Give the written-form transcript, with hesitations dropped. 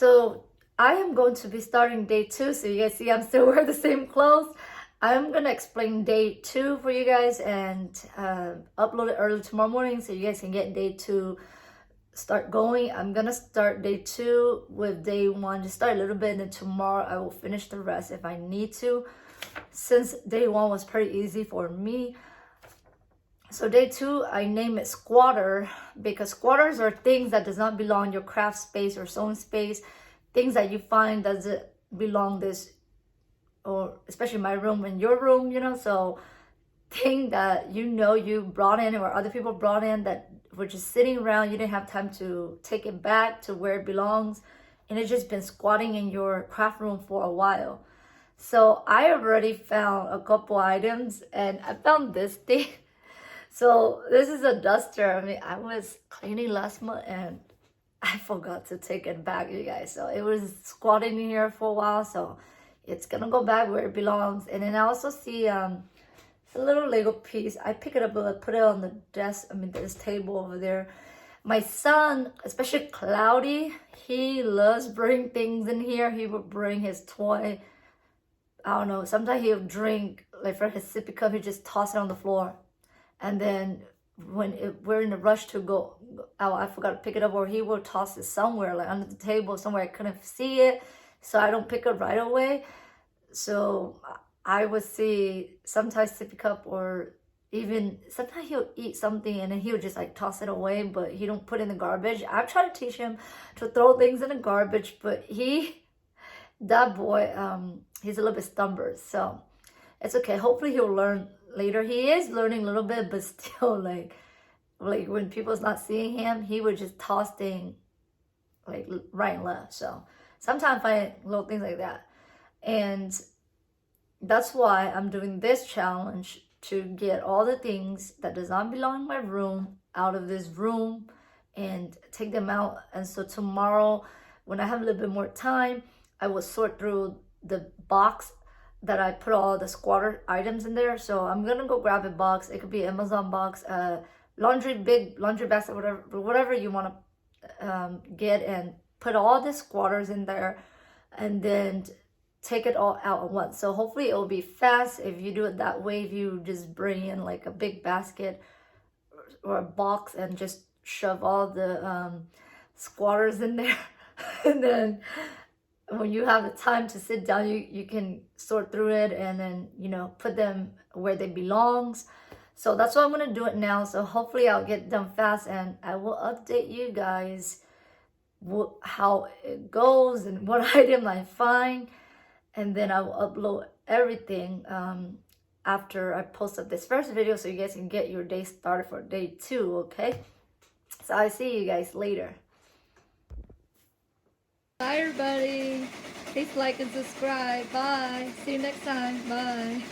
So I am going to be starting day 2. So you guys see I'm still wearing the same clothes. I'm gonna explain day 2 for you guys and upload it early tomorrow morning so you guys can get day 2 start going. I'm gonna start day 2 with day 1, just start a little bit, and then tomorrow I will finish the rest if I need to, since day 1 was pretty easy for me. So day 2, I name it squatter, because squatters are things that does not belong in your craft space or sewing space, things that you find doesn't belong this, or especially my room and your room, you know. So thing that you brought in or other people brought in that were just sitting around, you didn't have time to take it back to where it belongs, and it's just been squatting in your craft room for a while. So I already found a couple items, and I found this thing. So this is a duster. I mean, I was cleaning last month and I forgot to take it back, you guys. So it was squatting in here for a while, so it's gonna go back where it belongs. And then I also see a little Lego piece. I pick it up and I put it on the desk. I mean, this table over there. My son, especially Cloudy, he loves bringing things in here. He would bring his toy. I don't know, sometimes he'll drink, like for his sippy cup, he just toss it on the floor. And then when we're in a rush to go out, I forgot to pick it up, or he will toss it somewhere, like under the table, somewhere I couldn't see it, so I don't pick it right away. So I would see sometimes sippy cup, or even sometimes he'll eat something and then he'll just like toss it away, but he don't put it in the garbage. I've tried to teach him to throw things in the garbage, but that boy, he's a little bit stubborn, so it's okay. Hopefully he'll learn later. He is learning a little bit, but still, like when people's not seeing him, he would just toss things like right and left. So sometimes I find little things like that, and that's why I'm doing this challenge, to get all the things that does not belong in my room out of this room and take them out. And so tomorrow, when I have a little bit more time, I will sort through the box that I put all the squatter items in there. So I'm gonna go grab a box. It could be an Amazon box, big laundry basket, whatever you want to get, and put all the squatters in there, and then take it all out at once. So hopefully it will be fast if you do it that way. If you just bring in like a big basket or a box and just shove all the squatters in there, and then when you have the time to sit down, you can sort through it and then, put them where they belongs. So that's why I'm going to do it now. So hopefully I'll get done fast, and I will update you guys how it goes and what item I find. And then I will upload everything after I post up this first video, so you guys can get your day started for day 2, okay? So I'll see you guys later. Bye, everybody. Please like and subscribe. Bye. See you next time. Bye.